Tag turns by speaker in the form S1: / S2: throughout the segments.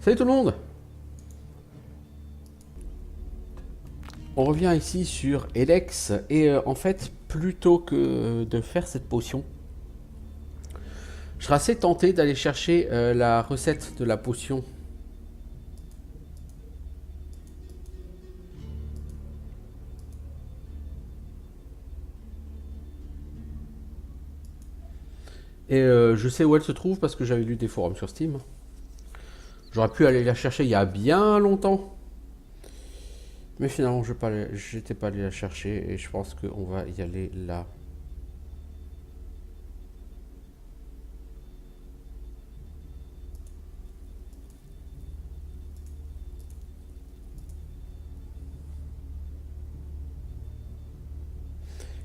S1: Salut tout le monde. On revient ici sur Elex et en fait, plutôt que de faire cette potion, je serais assez tenté d'aller chercher la recette de la potion. Et je sais où elle se trouve parce que j'avais lu des forums sur Steam. J'aurais pu aller la chercher il y a bien longtemps. Mais finalement, je n'étais pas allé la chercher et je pense qu'on va y aller là.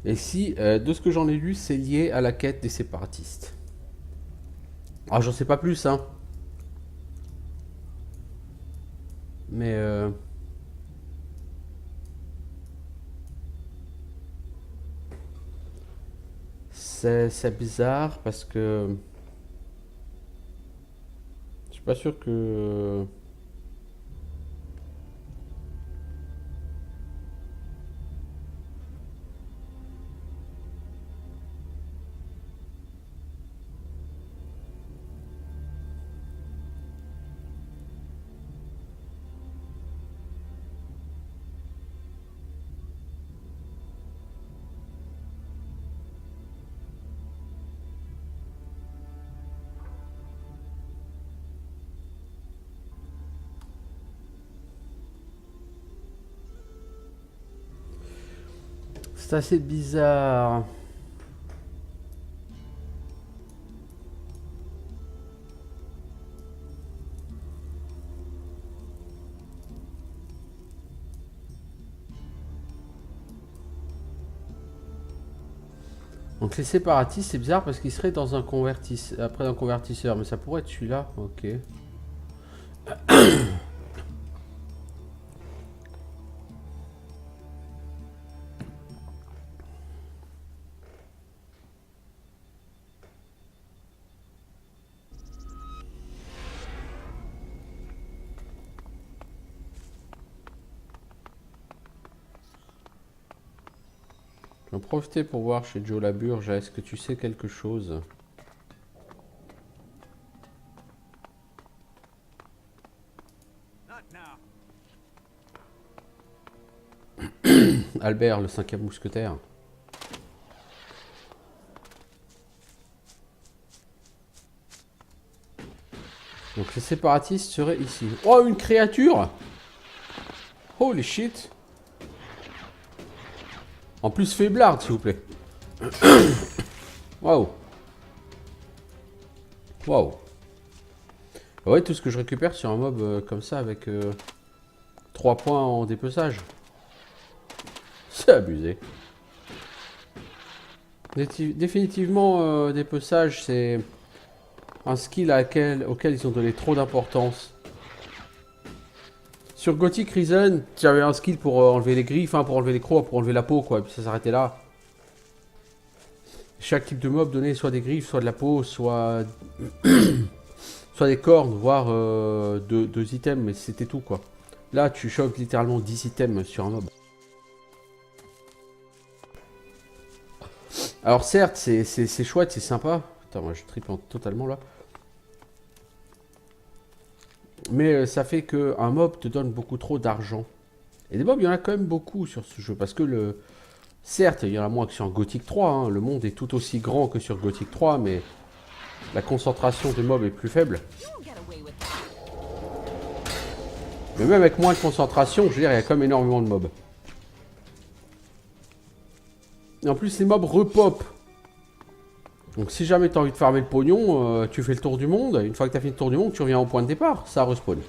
S1: Et si, de ce que j'en ai lu, c'est lié à la quête des séparatistes. Ah, j'en sais pas plus, hein. Mais c'est bizarre parce que je suis pas sûr que. C'est assez bizarre. Donc les séparatistes, c'est bizarre parce qu'ils seraient dans un convertisseur, après un convertisseur, mais ça pourrait être celui-là. Ok. Je vais en profiter pour voir chez Joe Laburge, est-ce que tu sais quelque chose? Albert, le cinquième mousquetaire. Donc les séparatistes seraient ici. Oh, une créature! Holy shit! En plus faiblarde, s'il vous plaît. Waouh! Waouh! Ouais, tout ce que je récupère sur un mob comme ça avec 3 points en dépeçage. C'est abusé. Définitivement, dépeçage, c'est un skill auquel ils ont donné trop d'importance. Sur Gothic Reason, tu avais un skill pour enlever les griffes, hein, pour enlever les crocs, pour enlever la peau, quoi. Et puis ça s'arrêtait là. Chaque type de mob donnait soit des griffes, soit de la peau, soit des cornes, voire deux items, mais c'était tout, quoi. Là, tu chopes littéralement 10 items sur un mob. Alors certes, c'est chouette, c'est sympa. Putain, moi je tripe totalement là. Mais ça fait qu'un mob te donne beaucoup trop d'argent. Et des mobs, il y en a quand même beaucoup sur ce jeu. Parce que certes, il y en a moins que sur Gothic 3. Hein. Le monde est tout aussi grand que sur Gothic 3, mais la concentration des mobs est plus faible. Mais même avec moins de concentration, je veux dire, il y a quand même énormément de mobs. Et en plus, les mobs repop. Donc si jamais tu as envie de farmer le pognon, tu fais le tour du monde. Une fois que tu as fait le tour du monde, tu reviens au point de départ. Ça respawn.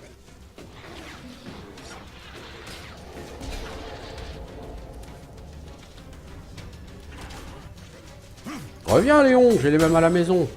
S1: Reviens Léon, j'ai les mêmes à la maison.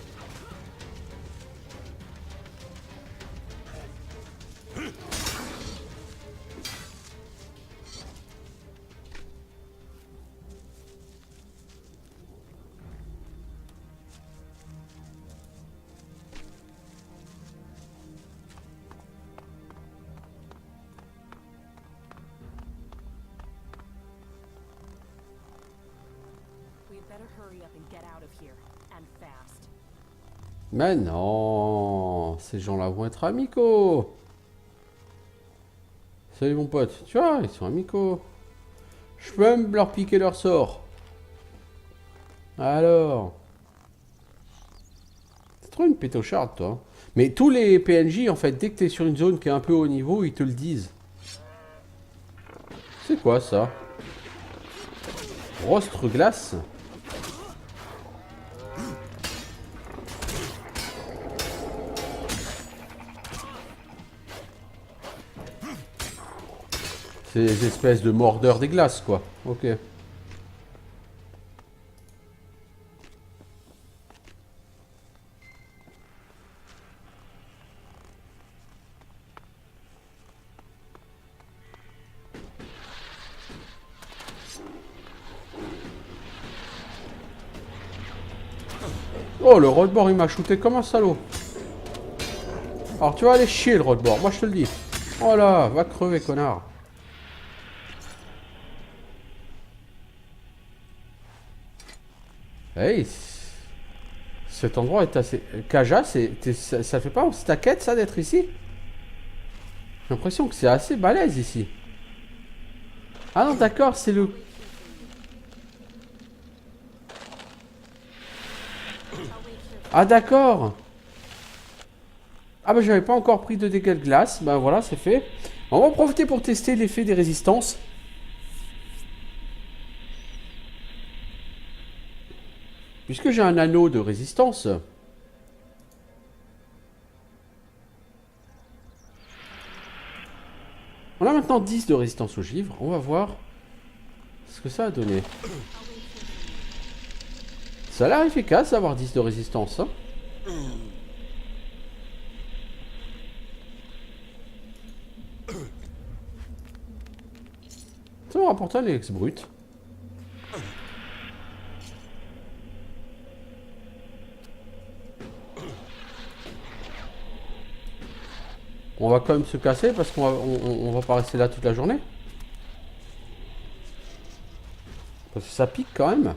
S1: Mais non, ces gens-là vont être amicaux. Salut mon pote, tu vois, ils sont amicaux. Je peux même leur piquer leur sort. Alors, c'est trop une pétocharde, toi. Mais tous les PNJ, en fait, dès que t'es sur une zone qui est un peu haut niveau, ils te le disent. C'est quoi ça? Rostre glace? C'est des espèces de mordeurs des glaces, quoi. Ok. Oh, le roadboard, il m'a shooté comme un salaud. Alors, tu vas aller chier, le roadboard. Moi, je te le dis. Oh là, va crever, connard. Hey, cet endroit est assez... Kaja, ça fait pas aussi ta quête, ça, d'être ici? J'ai l'impression que c'est assez balèze, ici. Ah non, d'accord, c'est le... Ah, d'accord. Ah bah j'avais pas encore pris de dégâts de glace. Bah voilà, c'est fait. On va en profiter pour tester l'effet des résistances. Puisque j'ai un anneau de résistance. On a maintenant 10 de résistance au givre. On va voir ce que ça a donné. Ça a l'air efficace d'avoir 10 de résistance. Hein. Ça va rapporter un Lex brut. On va quand même se casser parce qu'on va pas rester là toute la journée. Parce que ça pique quand même.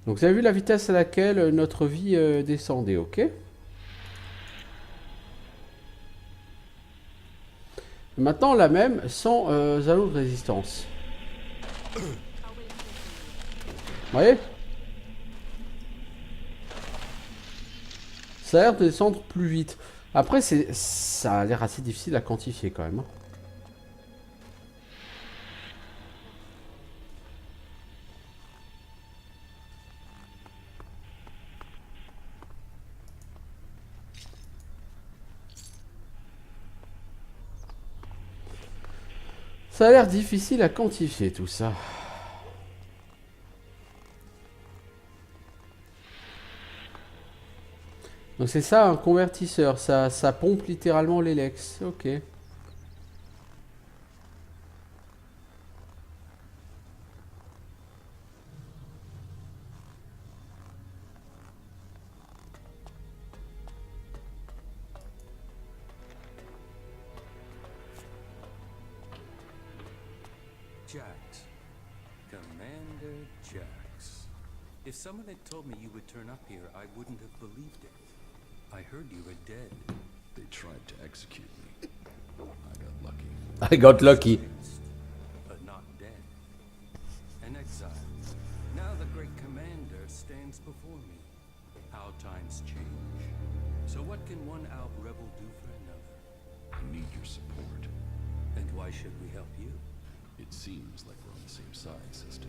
S1: Donc vous avez vu la vitesse à laquelle notre vie descendait, ok? Maintenant la même sans anneau de résistance. Vous voyez? Ça a l'air de descendre plus vite. Après, ça a l'air assez difficile à quantifier quand même. Hein. Ça a l'air difficile à quantifier tout ça. Donc c'est ça un convertisseur, ça pompe littéralement les Lex. Ok.
S2: Jax. Commander Jax. If someone had told me you would turn up here, I wouldn't have believed it. I heard you were dead.
S3: They tried to execute me. I got lucky.
S1: I got lucky.
S2: But not dead. An exile. Now the great commander stands before me. How times change. So what can one Alb rebel do for another?
S3: I need your support.
S2: And why should we help you?
S3: It seems like we're on the same side, sister.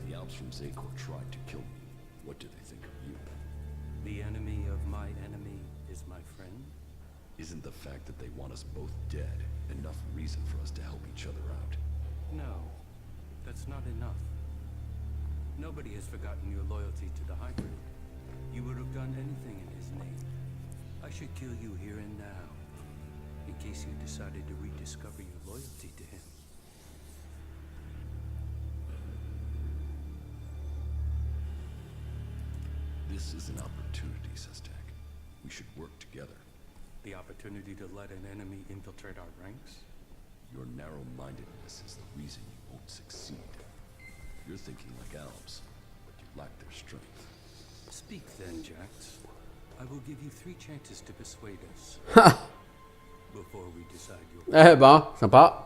S3: The Alps from Zakor tried to kill me. What do they think of you?
S2: The enemy of my enemy is my friend?
S3: Isn't the fact that they want us both dead enough reason for us to help each other out?
S2: No, that's not enough. Nobody has forgotten your loyalty to the Hybrid. You would have done anything in his name. I should kill you here and now, in case you decided to rediscover your loyalty to him.
S3: This is an opportunity, Sestak. We should work together.
S2: The opportunity to let an enemy infiltrate our ranks?
S3: Your narrow-mindedness is the reason you won't succeed. You're thinking like Alps, but you lack their strength.
S2: Speak then, Jax. I will give you 3 chances to persuade us before we decide your.
S1: Eh ben, sympa.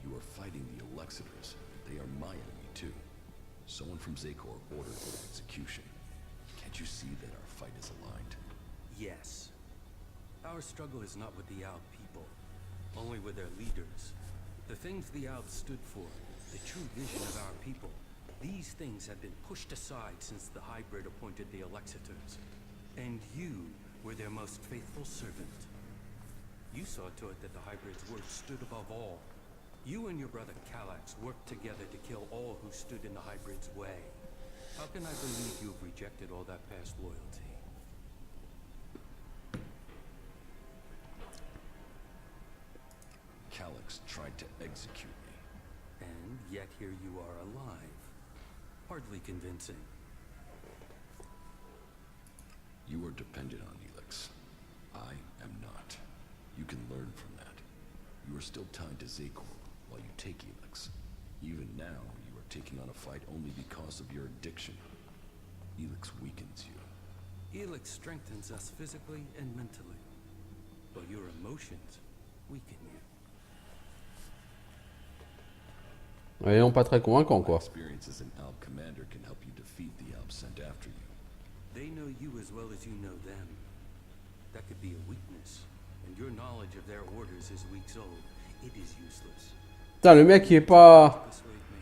S3: You are fighting the Alexiters. They are my enemy too. Someone from Zakor ordered their execution. Can't you see that our fight is aligned?
S2: Yes. Our struggle is not with the Alb people, only with their leaders. The things the Albs stood for, the true vision of our people, these things have been pushed aside since the Hybrid appointed the Alexiters. And you were their most faithful servant. You saw to it that the Hybrid's word stood above all. You and your brother Kallax worked together to kill all who stood in the Hybrid's way. How can I believe you have rejected all that past loyalty?
S3: Kallax tried to execute me.
S2: And yet here you are alive. Hardly convincing.
S3: You are dependent on Elix. I am not. You can learn from that. You are still tied to Zakor while you take Elix. Even now, you are taking on a fight only because of your addiction. Elix weakens you.
S2: Elix strengthens us physically and mentally, but your emotions weaken you.
S1: Voyons pas très convaincant,
S3: My
S1: quoi.
S3: experience as an Alb commander can help you defeat the Alb sent after you.
S2: They know you as well as you know them. That could be a weakness, and your knowledge of their orders is weeks old. It is useless.
S1: Putain, le mec, il est pas...
S2: Persuade me,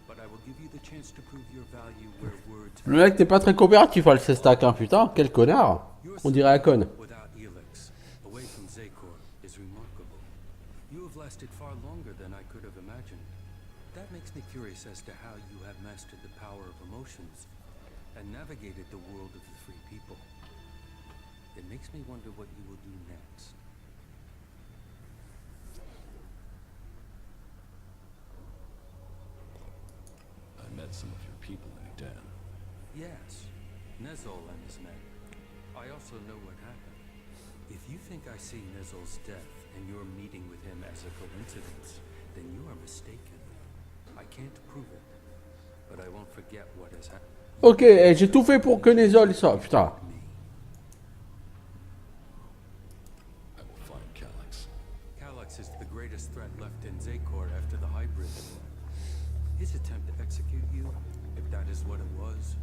S2: but I will give you the chance to prove your value where words.
S1: Le mec, t'es pas très coopératif, à le stack, hein, putain. Quel connard. On dirait Akon.
S2: Without Elix, away from Zakor, is remarkable. You have lasted far longer than I could have imagined. That makes me curious as to how you have mastered the power of emotions and navigated the world of the free people. It makes me wonder what you will do next.
S3: I met some of your people in Edan.
S2: Yes, Nezol and his men. I also know what happened. If you think I see Nezol's death and your meeting with him as a coincidence, then you are mistaken. I can't prove it, but I won't forget what has happened.
S1: Ok, j'ai tout fait pour que Nezol il sorte, putain.
S3: I will find Kallax.
S2: Kallax is the greatest threat left in Zakor after the Hybrid. His attempt to execute you, if that is what it was,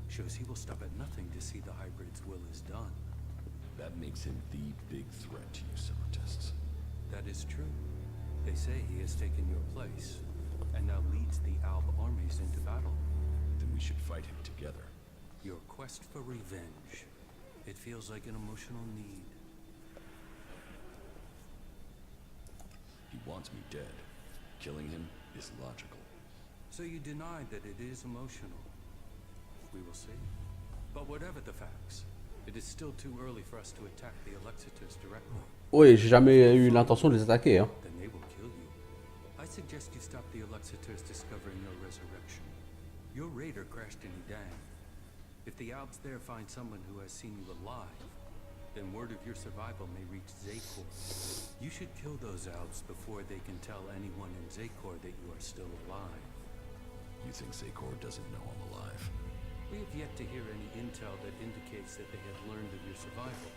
S2: shows he will stop at nothing to see the Hybrid's will is done.
S3: That makes him the big threat to you separatists.
S2: That is true. They say he has taken your place, and now leads the Alb armies into battle.
S3: Then we should fight him together.
S2: Your quest for revenge. It feels like an emotional need.
S3: He wants me dead. Killing him is logical.
S2: So you deny that it is emotional. We will see. But whatever the facts, it is still too early for us to attack the Alexiters directly.
S1: Oui, j'ai jamais eu l'intention de les attaquer, hein.
S2: Then they will kill you. I suggest you stop the Alexiters discovering your resurrection. Your raider crashed in Edan. If the Albs there find someone who has seen you alive, then word of your survival may reach Zakor. You should kill those Albs before they can tell anyone in Zakor that you are still alive.
S3: You think Zakor doesn't know I'm alive?
S2: We have yet to hear any intel that indicates that they have learned of your survival.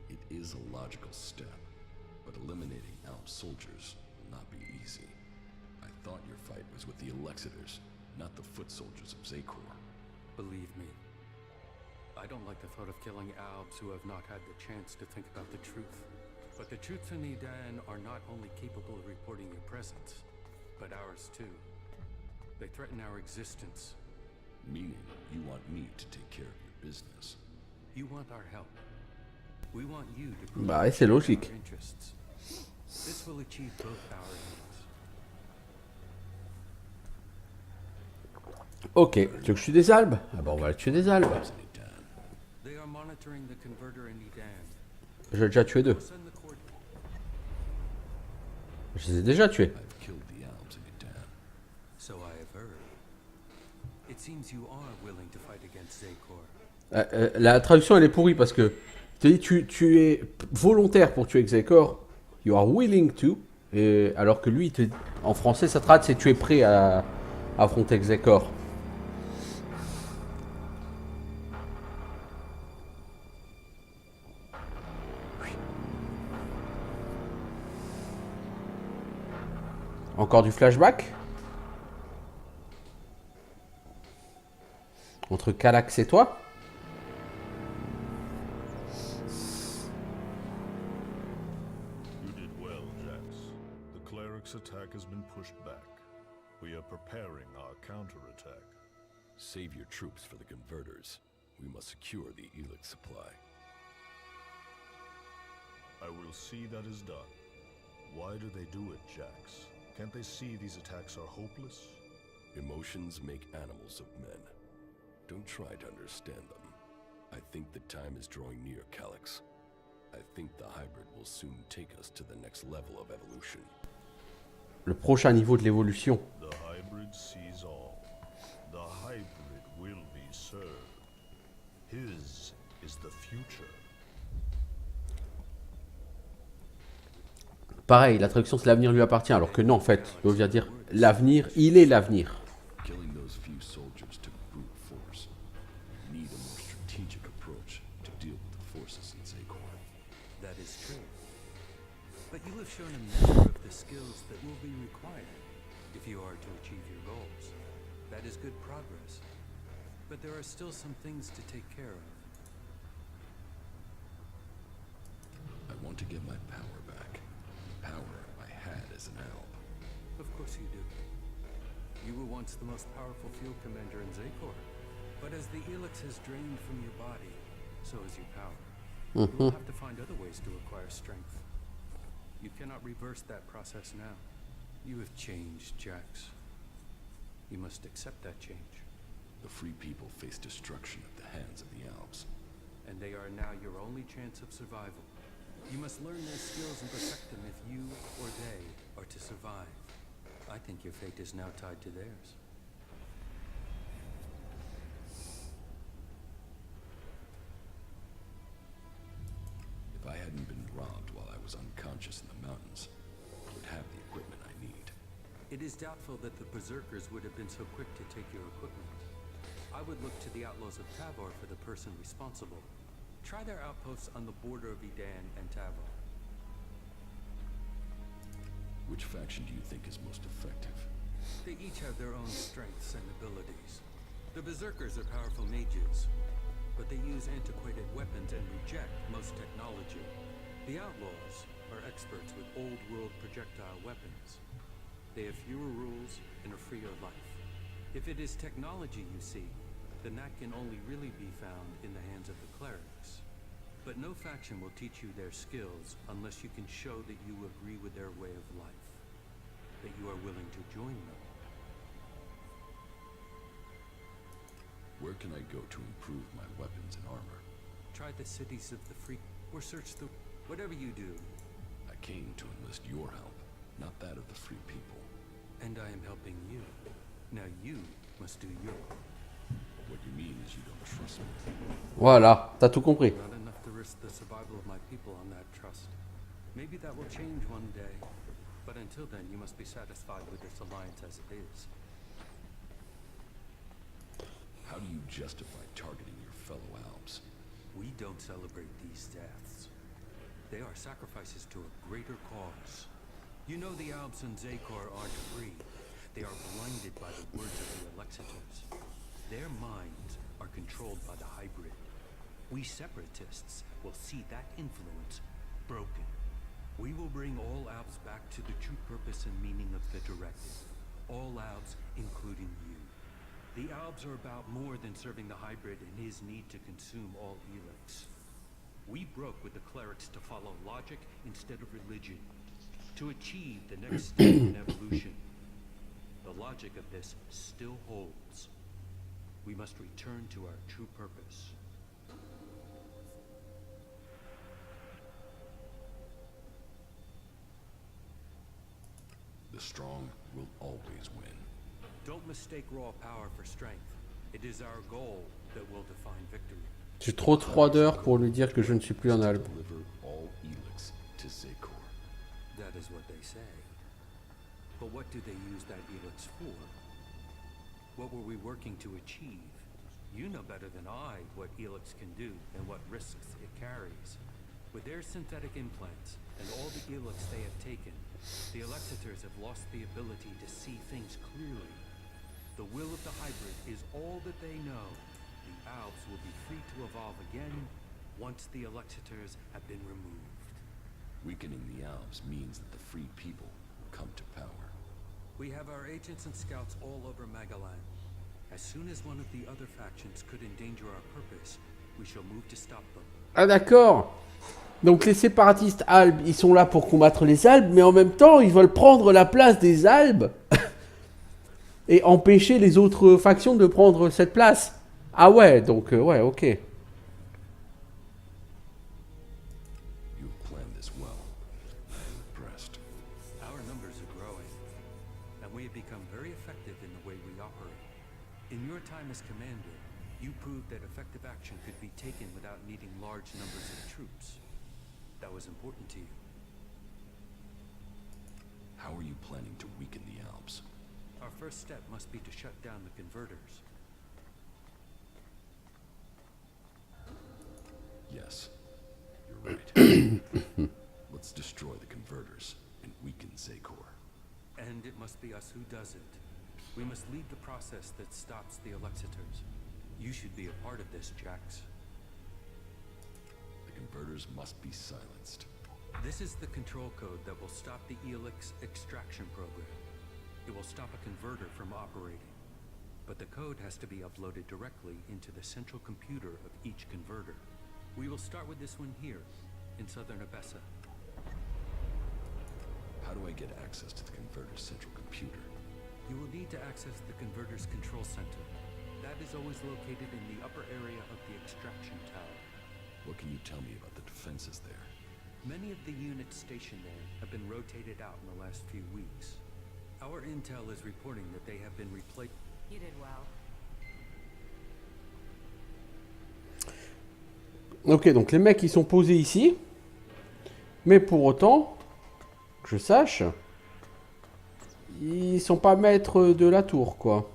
S3: It is a logical step, but eliminating Alb soldiers will not be easy. I thought your fight was with the Alexiters, not the foot soldiers of Zakor.
S2: Believe me, I don't like the thought of killing Albs who have not had the chance to think about the truth. But the troops in Edan are not only capable of reporting your presence, but ours too. They threaten our existence.
S3: Meaning, you want me to take care of your business.
S2: You want our help. We want you to prove
S1: Bah, c'est logique.
S2: our interests. This will achieve both our aims.
S1: Ok, tu veux que je tue des albes? Ah bah on va tuer des albes.
S3: In Edan.
S2: They are monitoring the converter in Edan.
S1: J'ai déjà tué deux.
S2: We'll send the court.
S1: Je les ai déjà tués.
S3: I've killed the Albs in Edan.
S2: So I have heard. It seems you are willing to fight against Zakor.
S1: La traduction elle est pourrie parce que tu dis tu es volontaire pour tuer Xecor, you are willing to, et alors que lui, en français, ça traduit c'est tu es prêt à affronter Xecor. Encore du flashback entre Calax et toi.
S4: You did well, Jax. The cleric's attack has been pushed back. We are preparing our counterattack.
S3: Save your troops for the converters. We must secure the Elix supply.
S4: I will see that is done. Why do they do it, Jax? Can't they see these attacks are hopeless?
S3: Emotions make animals of men. Don't try to understand them. I think the time is drawing near, Calax. I think the hybrid will soon take us to the next level of evolution.
S1: Le prochain niveau de l'évolution.
S4: The hybrid sees all. The hybrid will be served. His is the future.
S1: Pareil, la traduction c'est l'avenir lui appartient, alors que non, en fait, il veut dire l'avenir, il est l'avenir.
S3: Killing those few soldiers took brute force. We need a more strategic approach to deal with the forces in Xacor.
S2: That is true. But you have shown a measure of the skills that will be required if you are to achieve your goals. That is good progress. But there are still some things to take care of.
S3: I want to get my power back. Power I had as an alb.
S2: Of course you do. You were once the most powerful field commander in Xacor. But as the Elix has drained from your body, so has your power. You will have to find other ways to acquire strength. You cannot reverse that process now. You have changed, Jax. You must accept that change.
S3: The free people face destruction at the hands of the Alps.
S2: And they are now your only chance of survival. You must learn their skills and perfect them if you or they are to survive. I think your fate is now tied to theirs.
S3: If I hadn't been robbed while I was unconscious in the mountains, I would have the equipment I need.
S2: It is doubtful that the Berserkers would have been so quick to take your equipment. I would look to the Outlaws of Tavor for the person responsible. Try their outposts on the border of Edan and Tavor.
S3: Which faction do you think is most effective?
S2: They each have their own strengths and abilities. The Berserkers are powerful mages, but they use antiquated weapons and reject most technology. The Outlaws are experts with old-world projectile weapons. They have fewer rules and a freer life. If it is technology you seek, then that can only really be found in the hands of the clerics. But no faction will teach you their skills unless you can show that you agree with their way of life, that you are willing to join them.
S3: Where can I go to improve my weapons and armor?
S2: Try the cities of the free, or search the... whatever you do.
S3: I came to enlist your help, not that of the free people.
S2: And I am helping you. Now you must do your part.
S3: What you mean is you don't trust me.
S1: Voilà, t'as tout compris.
S2: Not enough to risk the survival of my people on that trust. Maybe that will change one day. But until then, you must be satisfied with this alliance as it is.
S3: How do you justify targeting your fellow Alps?
S2: We don't celebrate these deaths. They are sacrifices to a greater cause. You know the Alps and Xacor aren't free. They are blinded by the words of the Alexiters. Their minds are controlled by the hybrid. We separatists will see that influence broken. We will bring all Alps back to the true purpose and meaning of the Directive. All Alps, including you. The Alps are about more than serving the hybrid and his need to consume all Elix. We broke with the clerics to follow logic instead of religion, to achieve the next step in evolution. The logic of this still holds. We must return to our true purpose.
S3: The strong will always win.
S2: Don't mistake raw power for strength. It is our goal that will define victory.
S1: J'ai trop de froideur pour lui dire que je ne suis plus un albe.
S3: Deliver all Elix to Zekor.
S2: That is what they say. But what do they use that Elix for? What were we working to achieve? You know better than I what Elix can do and what risks it carries. With their synthetic implants and all the Elix they have taken, the Alexiters have lost the ability to see things clearly. The will of the hybrid is all that they know. The Alps will be free to evolve again once the Alexiters have been removed.
S3: Weakening the Alps means that the free people will come to power.
S2: We have our agents and scouts all over Magalan. As soon as one of the other factions could endanger our purpose, we shall move to stop them.
S1: Ah d'accord. Donc les séparatistes Albes, ils sont là pour combattre les Albes, mais en même temps, ils veulent prendre la place des Albes et empêcher les autres factions de prendre cette place. Ah ouais, donc ouais, ok.
S3: You've planned this well. I am impressed.
S2: Our numbers are growing, and we have become very effective in the way we operate. In your time as commander, you proved that effective action could be taken without needing large numbers of troops. That was important to you.
S3: How are you planning to weaken the Alps?
S2: Our first step must be to shut down the converters.
S3: Yes, you're right. Let's destroy the converters and weaken Zekor.
S2: And it must be us who does it. We must lead the process that stops the Alexiters. You should be a part of this, Jax.
S3: The converters must be silenced.
S2: This is the control code that will stop the Elix extraction program. It will stop a converter from operating. But the code has to be uploaded directly into the central computer of each converter. We will start with this one here, in southern Abessa.
S3: How do I get access to the converter's central computer?
S2: You will need to access the converter's control center. That is always located in the upper area of the extraction tower.
S3: What can you tell me about the defenses there?
S2: Many of the units stationed there have been rotated out in the last few weeks. Our intel is reporting that they have been replaced.
S5: You did well.
S1: Ok, donc les mecs ils sont posés ici. Mais pour autant, que je sache, ils sont pas maîtres de la tour, quoi.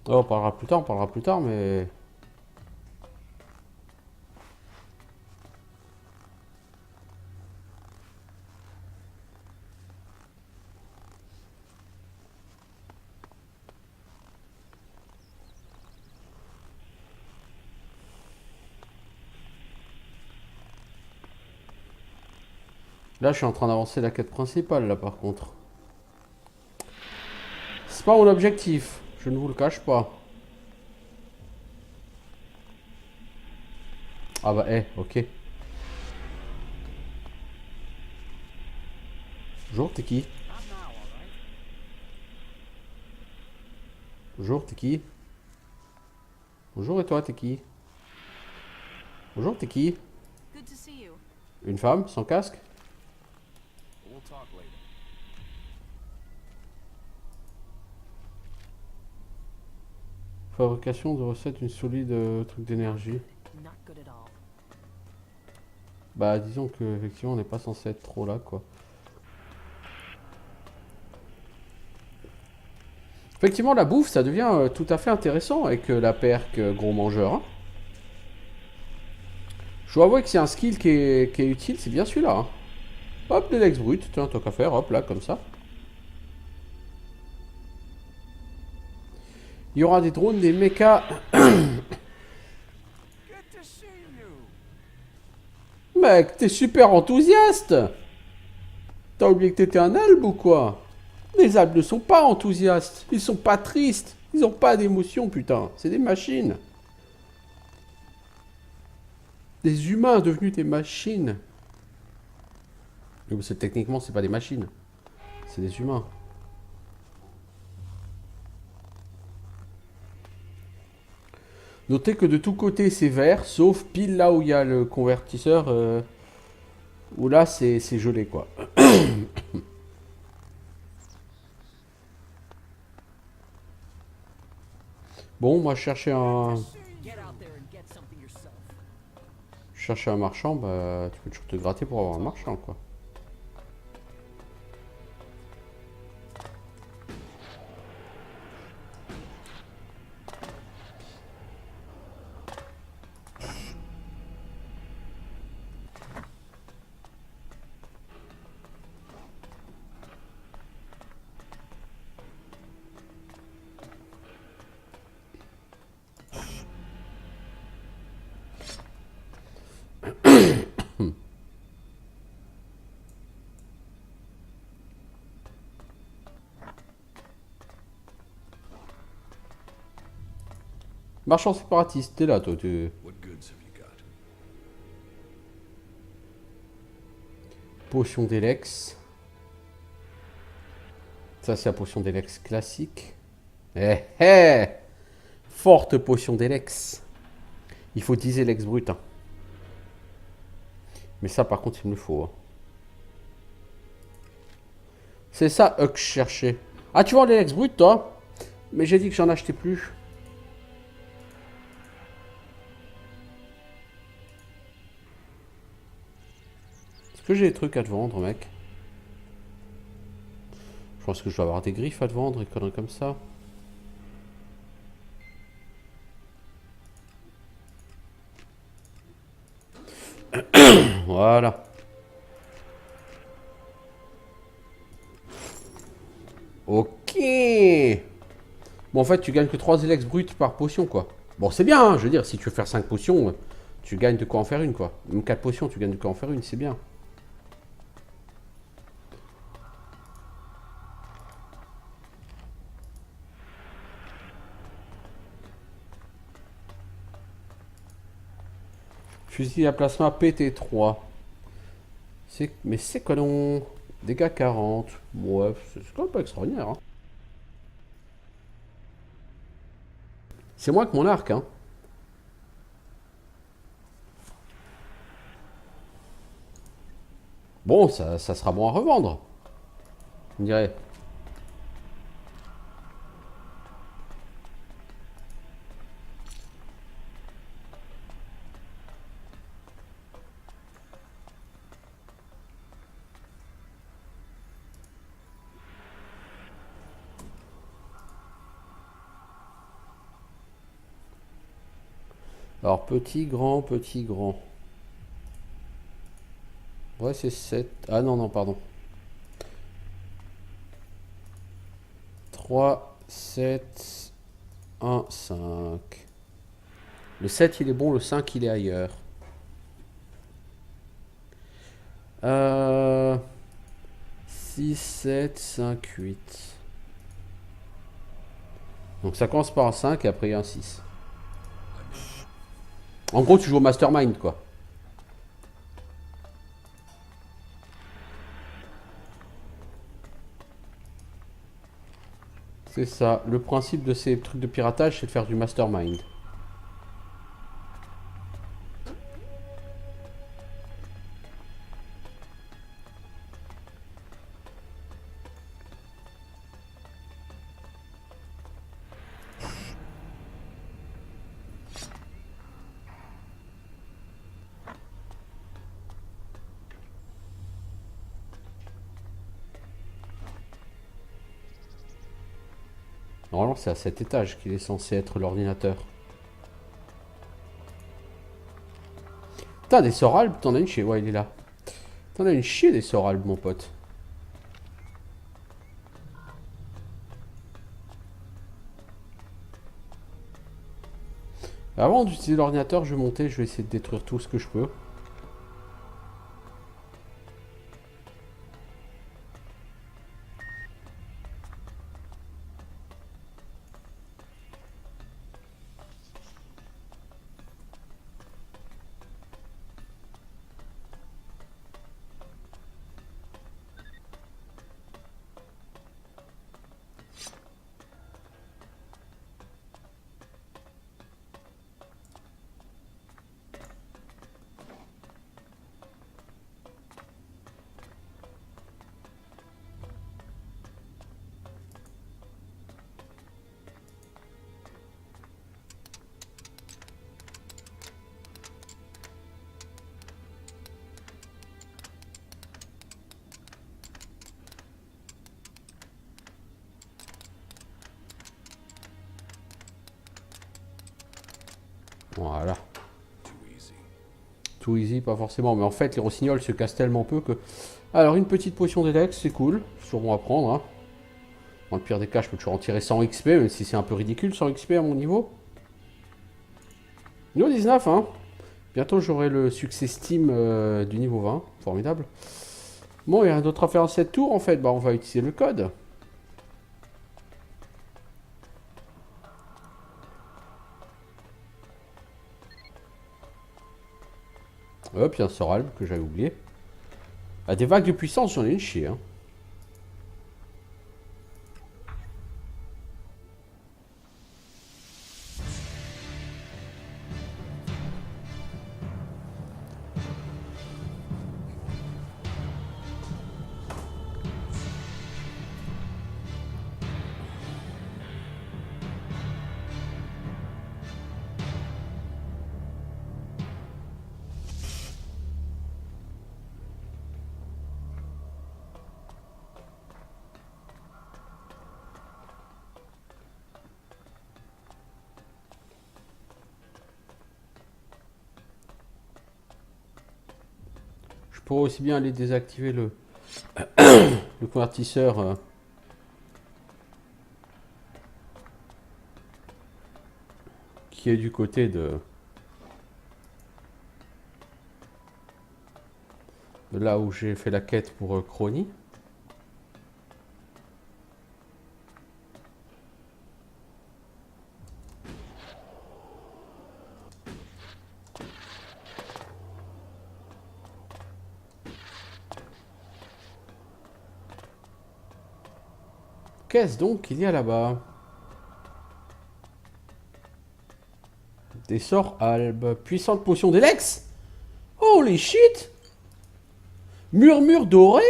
S1: Oh, on parlera plus tard, mais... Là, je suis en train d'avancer la quête principale, là, par contre. C'est pas mon objectif, je ne vous le cache pas. Ah bah, ok. Bonjour, t'es qui? Bonjour, t'es qui? Bonjour, et toi, t'es qui? Bonjour, t'es qui?
S5: Good to see you.
S1: Une femme, sans casque? Fabrication de recettes, une solide truc d'énergie.
S5: Not good at all.
S1: Bah disons que effectivement on n'est pas censé être trop là quoi. Effectivement la bouffe ça devient tout à fait intéressant avec la perque gros mangeur. Hein. Je dois avouer que c'est un skill qui est utile, c'est bien celui-là. Hein. Hop, des legs bruts, tiens tant qu'à faire, hop là comme ça. Il y aura des drones, des mechas. Mec, t'es super enthousiaste. T'as oublié que t'étais un albe ou quoi? Les albes ne sont pas enthousiastes. Ils sont pas tristes. Ils ont pas d'émotion, putain. C'est des machines. Des humains devenus des machines. Techniquement, c'est pas des machines. C'est des humains. Notez que de tous côtés c'est vert, sauf pile là où il y a le convertisseur, où là c'est gelé quoi. Bon, moi je cherchais un marchand, bah tu peux toujours te gratter pour avoir un marchand quoi. Marchand séparatiste, t'es là toi, tu...
S3: What goods have you got?
S1: Potion d'Elex. Ça c'est la potion d'Elex classique. Eh eh, forte potion d'Elex. Il faut 10 Elex brut. Hein. Mais ça par contre il me le faut. Hein. C'est ça que je cherchais. Ah tu vends l'Elex brut toi? Mais j'ai dit que j'en achetais plus. Est-ce que j'ai des trucs à te vendre mec? Je pense que je dois avoir des griffes à te vendre et conneries comme ça. Voilà. Ok. Bon, en fait, tu gagnes que 3 élex bruts par potion, quoi. Bon, c'est bien, hein, je veux dire, si tu veux faire 5 potions, tu gagnes de quoi en faire une, quoi. Même 4 potions, tu gagnes de quoi en faire une, c'est bien. Fusil à plasma PT3. Mais c'est quoi non? Dégâts 40. Ouais, c'est quand même pas extraordinaire, hein. C'est moins que mon arc, hein. Bon, ça sera bon à revendre. On dirait. Alors, petit, grand, petit, grand. Ouais, c'est 7. Ah non, non, pardon. 3, 7, 1, 5. Le 7, il est bon, le 5, il est ailleurs. 6, 7, 5, 8. Donc ça commence par un 5 et après il y a un 6. En gros, tu joues au mastermind, quoi. C'est ça. Le principe de ces trucs de piratage, c'est de faire du mastermind. Normalement, c'est à cet étage qu'il est censé être l'ordinateur. Putain, des soralbes, t'en as une chez... Ouais, il est là. T'en as une chier des soralbes, mon pote. Avant d'utiliser l'ordinateur, je vais monter, je vais essayer de détruire tout ce que je peux. Voilà.
S3: Too easy.
S1: Too easy, pas forcément. Mais en fait, les rossignols se cassent tellement peu que... Alors, une petite potion d'Elex, c'est cool. C'est toujours bon à prendre. Hein. Dans le pire des cas, je peux toujours en tirer 100 XP, même si c'est un peu ridicule 100 XP à mon niveau. Niveau 19, hein. Bientôt, j'aurai le succès Steam du niveau 20. Formidable. Bon, il y a rien d'autre à faire en cette tour, en fait. Bah, on va utiliser le code. Hop, il y a un sort Albe que j'avais oublié. Ah, des vagues de puissance, j'en ai une chier. Hein. Je pourrais aussi bien aller désactiver le convertisseur. Qui est du côté de là où j'ai fait la quête pour Crony. Qu'est-ce donc qu'il y a là-bas? Des sorts Albe. Puissante potion d'Elex. Holy shit. Murmure doré.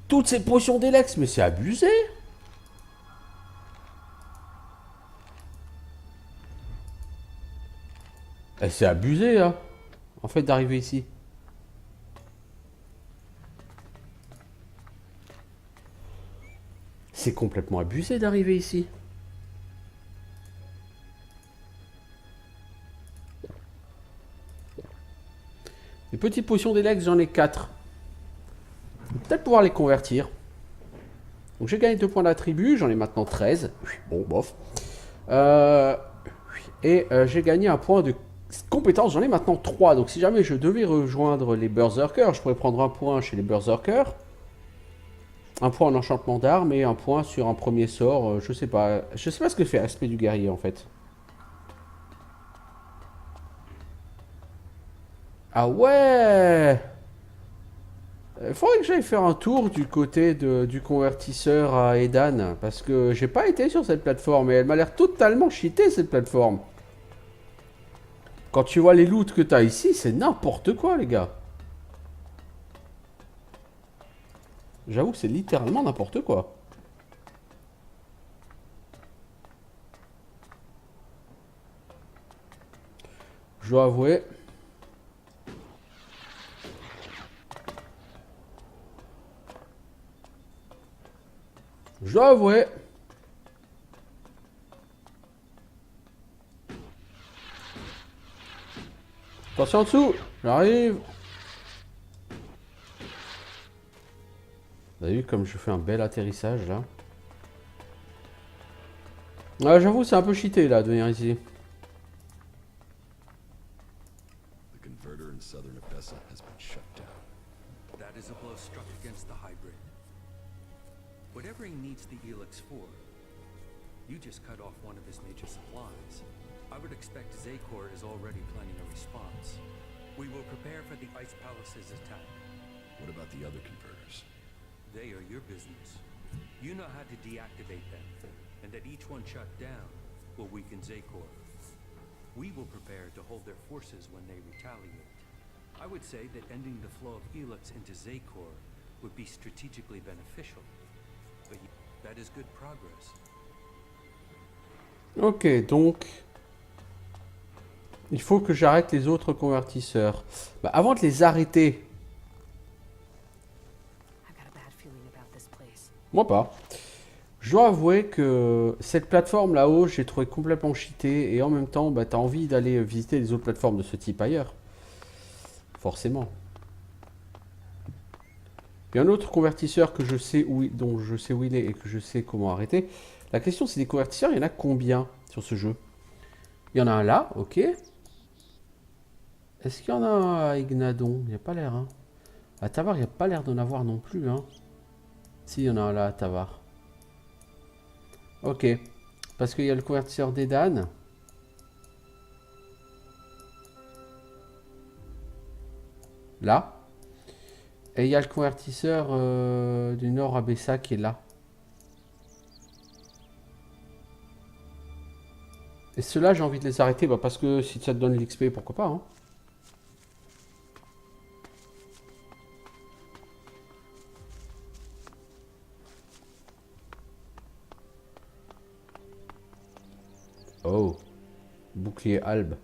S1: Toutes ces potions d'Elex, mais c'est abusé. Eh, c'est abusé, hein. En fait, d'arriver ici. C'est complètement abusé d'arriver ici. Les petites potions d'Elex, j'en ai 4. Peut-être pouvoir les convertir. Donc j'ai gagné 2 points d'attribut, j'en ai maintenant 13. Bon, bof. J'ai gagné un point de compétence, j'en ai maintenant 3. Donc si jamais je devais rejoindre les Berserkers, je pourrais prendre un point chez les Berserkers. Un point en enchantement d'armes et un point sur un premier sort. Je sais pas. Je sais pas ce que fait Aspect du guerrier en fait. Ah ouais! Il faudrait que j'aille faire un tour du côté du convertisseur à Edan. Parce que j'ai pas été sur cette plateforme et elle m'a l'air totalement cheatée cette plateforme. Quand tu vois les loots que t'as ici, c'est n'importe quoi les gars. J'avoue que c'est littéralement n'importe quoi. Je dois avouer. Je dois avouer. Attention en dessous, j'arrive. Vous avez vu comme je fais un bel atterrissage là. Ah, j'avoue c'est un peu cheaté là de venir ici.
S3: The converter in southern Odessa has been shut down.
S2: That is a blow struck against the hybrid. Whatever he needs the Elix for, you just cut off one of his major supplies. I would expect Zakor is already planning a response. We will prepare for the Ice Palace's attack.
S3: What about the other converters?
S2: They are your business. You know how to deactivate them, and that each one shut down will weaken Zakor. We will prepare to hold their forces when they retaliate. I would say that ending the flow of Elix into Zakor would be strategically beneficial. But that is good progress.
S1: Ok, donc... Il faut que j'arrête les autres convertisseurs. Bah, avant de les arrêter...
S5: I got a bad feeling about this place.
S1: Moi pas. Je dois avouer que cette plateforme là-haut, j'ai trouvé complètement cheatée et en même temps, bah, t'as envie d'aller visiter les autres plateformes de ce type ailleurs. Forcément. Il y a un autre convertisseur que je sais dont je sais où il est et que je sais comment arrêter. La question, c'est des convertisseurs, il y en a combien sur ce jeu? Il y en a un là, ok. Est-ce qu'il y en a un à Ignadon? Il n'y a pas l'air, hein. À Tavar, il n'y a pas l'air d'en avoir non plus, hein. Si, il y en a un là à Tavar. Ok. Parce qu'il y a le convertisseur d'Edan. Là. Et il y a le convertisseur du Nord à Bessa qui est là. Et ceux-là, j'ai envie de les arrêter bah, parce que si ça te donne l'XP, pourquoi pas, hein. Oh. Bouclier Albe.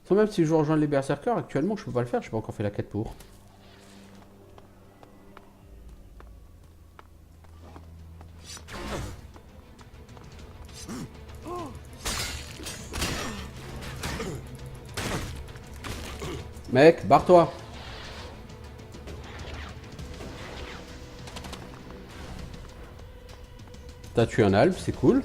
S1: Sans même si je rejoins les berserkers, actuellement je peux pas le faire, je n'ai pas encore fait la quête pour. Mec, barre-toi. T'as tué un albe, c'est cool.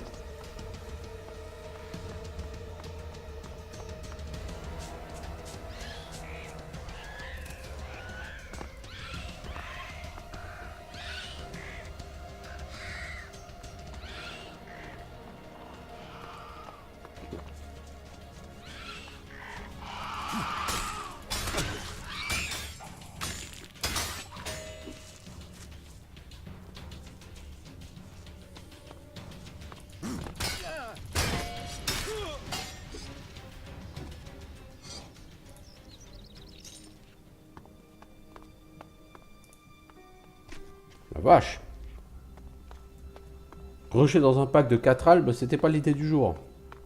S1: La vache. Rusher dans un pack de 4 albes, c'était pas l'idée du jour.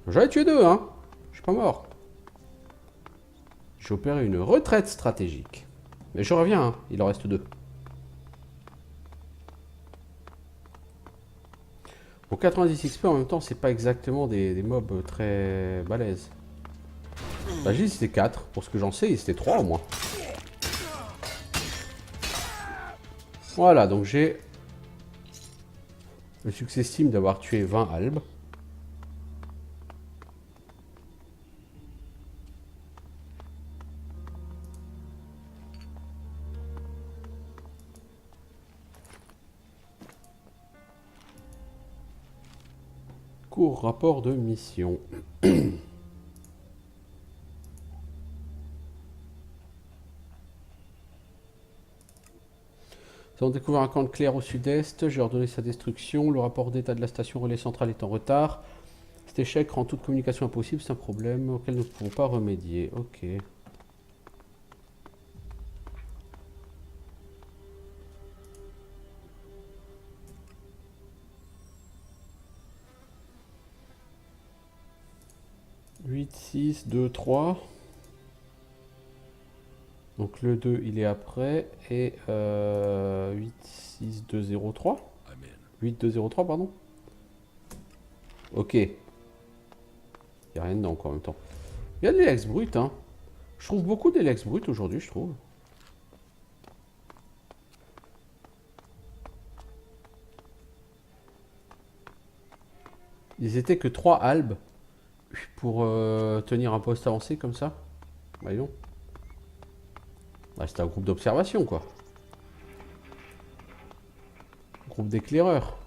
S1: J'en ai tué 2, hein. Je suis pas mort. J'ai opéré une retraite stratégique. Mais je reviens, hein. Il en reste 2. Bon, 90 XP en même temps, c'est pas exactement des mobs très balèzes. Bah, j'ai dit c'était 4. Pour ce que j'en sais, c'était 3 au moins. Voilà, donc j'ai le succès-estime d'avoir tué 20 albes. Court rapport de mission. Nous avons découvert un camp de clair au sud-est. J'ai ordonné sa destruction. Le rapport d'état de la station relais centrale est en retard. Cet échec rend toute communication impossible. C'est un problème auquel nous ne pouvons pas remédier. Ok. « 8, 6, 2, 3. Donc le 2, il est après. Et 8, 6, 2, 0, 3. 8, 2, 0, 3, pardon. Ok. Il n'y a rien dedans encore en même temps. Il y a des Lex brutes, hein. Je trouve beaucoup des Lex brutes aujourd'hui, je trouve. Ils étaient que 3 albes pour tenir un poste avancé comme ça. Bah non. Bah, c'était un groupe d'observation, quoi. Groupe d'éclaireurs.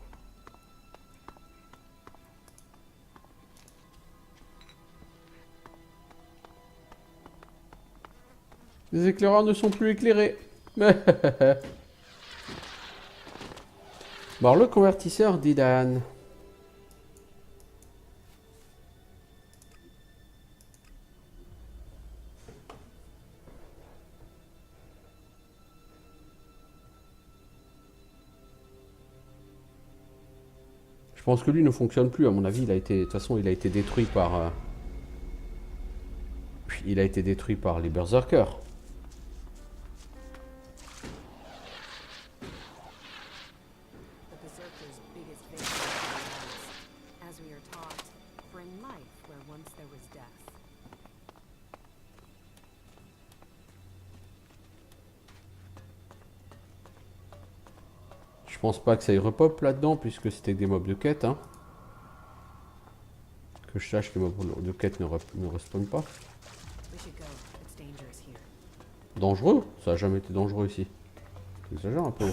S1: Les éclaireurs ne sont plus éclairés. Bon, alors, le convertisseur d'Idan. Je Je pense que lui ne fonctionne plus, à mon avis. De toute façon, il a été détruit par... il a été détruit par les berserkers.
S5: The Berserker's biggest victim was, as we are taught, bring life where once there was death.
S1: Je pense pas que ça y repop là-dedans, puisque c'était des mobs de quête. Hein. Que je sache, les mobs de quête ne respawnent pas.
S5: We should go. It's dangerous here.
S1: Dangereux? Ça a jamais été dangereux ici. T'exagères un peu.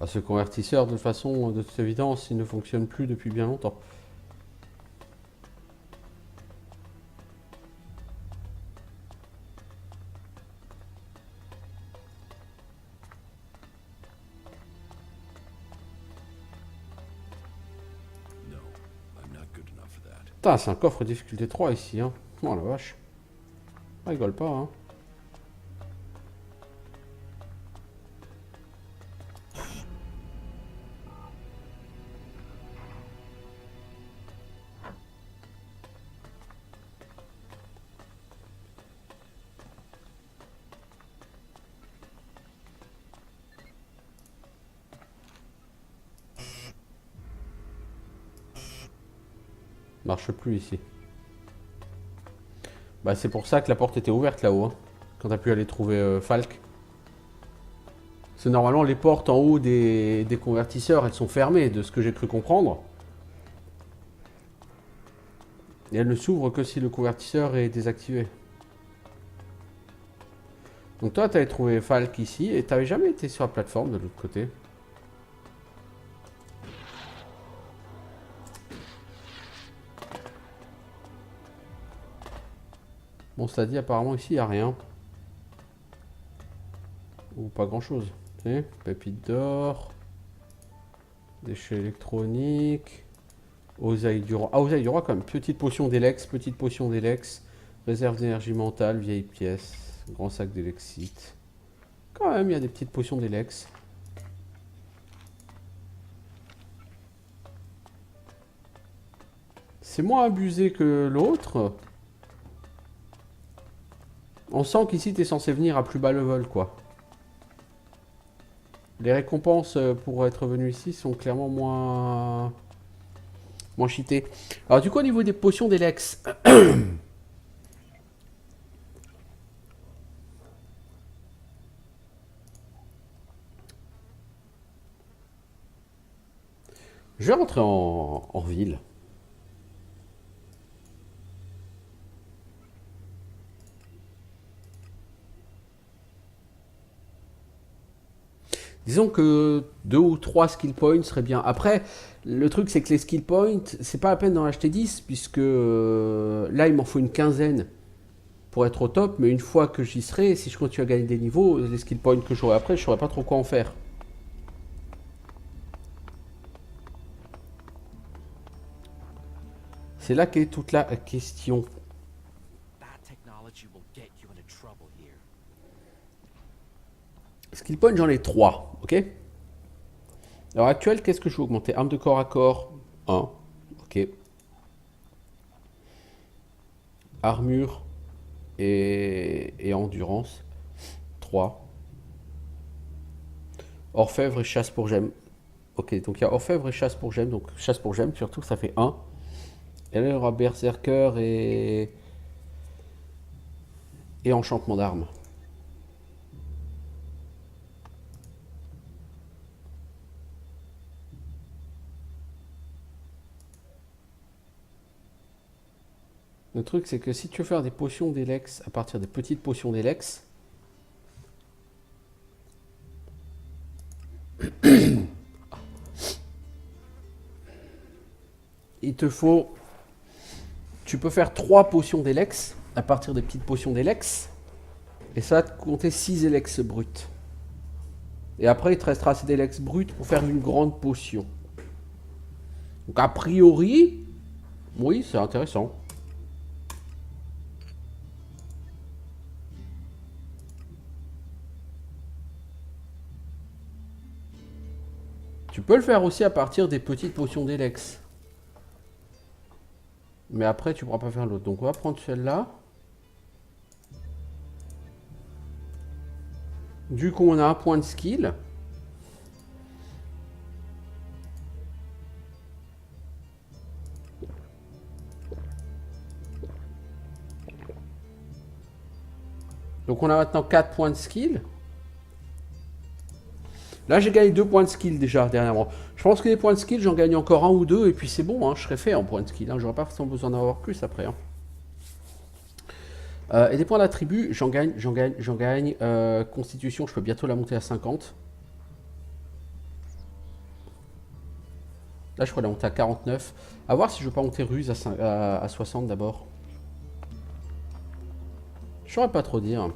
S1: Ah, ce convertisseur, de toute façon, de toute évidence, il ne fonctionne plus depuis bien longtemps.
S3: No, I'm not good enough for that.
S1: Putain, c'est un coffre difficulté 3 ici, hein. Oh la vache. Ah, rigole pas, hein. Marche plus ici. Bah c'est pour ça que la porte était ouverte là-haut, hein, quand t'as pu aller trouver Falk. C'est normalement les portes en haut des convertisseurs, elles sont fermées, de ce que j'ai cru comprendre. Et elles ne s'ouvrent que si le convertisseur est désactivé. Donc toi, t'avais trouvé Falk ici, et t'avais jamais été sur la plateforme de l'autre côté. Bon, cela dit, apparemment ici, il n'y a rien. Ou pas grand-chose. Pépite d'or. Déchets électroniques. Oseille du roi. Ah, oseille du roi quand même. Petite potion d'élex, petite potion d'élex. Réserve d'énergie mentale, vieille pièce. Grand sac d'élexite. Quand même, il y a des petites potions d'élex. C'est moins abusé que l'autre. On sent qu'ici, tu es censé venir à plus bas level, quoi. Les récompenses pour être venu ici sont clairement moins cheatées. Alors du coup, au niveau des potions d'élex... Je vais rentrer en ville. Disons que 2 ou 3 skill points seraient bien. Après, le truc c'est que les skill points, c'est pas la peine d'en acheter 10, puisque là il m'en faut une quinzaine pour être au top, mais une fois que j'y serai, si je continue à gagner des niveaux, les skill points que j'aurai après, je saurai pas trop quoi en faire. C'est là qu'est toute la question.
S6: Bad technology will get you into trouble here.
S1: Skill point, j'en ai 3, ok? Alors actuel, qu'est-ce que je veux augmenter? Arme de corps à corps, 1, ok. Armure et endurance, 3. Orfèvre et chasse pour gemme. Ok, donc il y a orfèvre et chasse pour gemme, donc chasse pour gemme, surtout ça fait 1. Et là, il y aura berserker et enchantement d'armes. Le truc, c'est que si tu veux faire des potions d'élex à partir des petites potions d'élex, il te faut... Tu peux faire 3 potions d'élex à partir des petites potions d'Elex. Et ça va te compter 6 Elex bruts. Et après, il te restera assez d'Elex bruts pour faire une grande potion. Donc a priori, oui, c'est intéressant. Tu peux le faire aussi à partir des petites potions d'Elex. Mais après, tu ne pourras pas faire l'autre. Donc on va prendre celle-là. Du coup, on a un point de skill. Donc on a maintenant 4 points de skill. Là, j'ai gagné 2 points de skill déjà dernièrement. Je pense que les points de skill, j'en gagne encore 1 ou 2 et puis c'est bon, hein, je serai fait en points de skill. Hein, j'aurai pas forcément besoin d'en avoir plus après. Hein. Et des points d'attribut, j'en gagne. Constitution, je peux bientôt la monter à 50. Là, je pourrais la monter à 49. A voir si je veux pas monter ruse à 60 d'abord. Je saurais pas trop dire.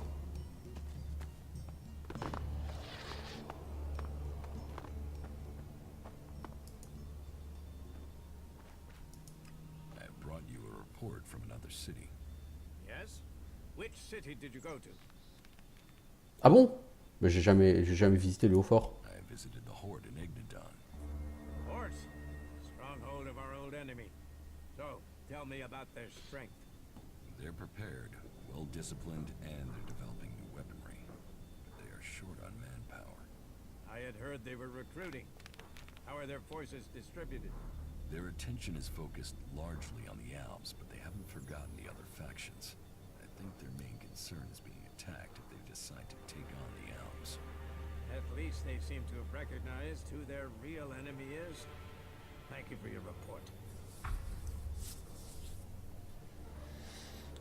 S1: Ah bon? Mais j'ai jamais visité le Haut-Fort.
S3: They're prepared, well disciplined, and they're developing new weaponry. But they are short on manpower.
S7: I had heard they were recruiting. How are their forces distributed?
S3: Their attention is focused largely on the Alps, but they haven't forgotten the other factions. I think their main concern is being attacked if they decide to take on the Alps.
S7: At least they seem to have recognized who their real enemy is. Thank you for your report.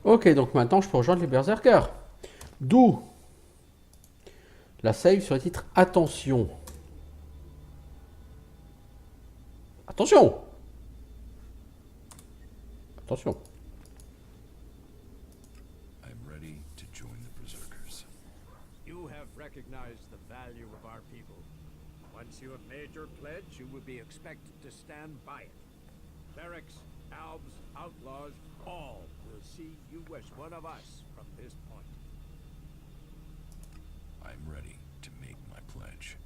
S1: Ok, donc maintenant je peux rejoindre les Berserkers. D'où la save sur le titre Attention. Attention! Attention.
S3: I'm ready to join the Berserkers.
S7: You have recognized the value of our people. Once you have made your pledge, you will be expected to stand by it. Clerics, Albs, outlaws, all will see you as one of us from this point.
S3: I'm ready to make my pledge.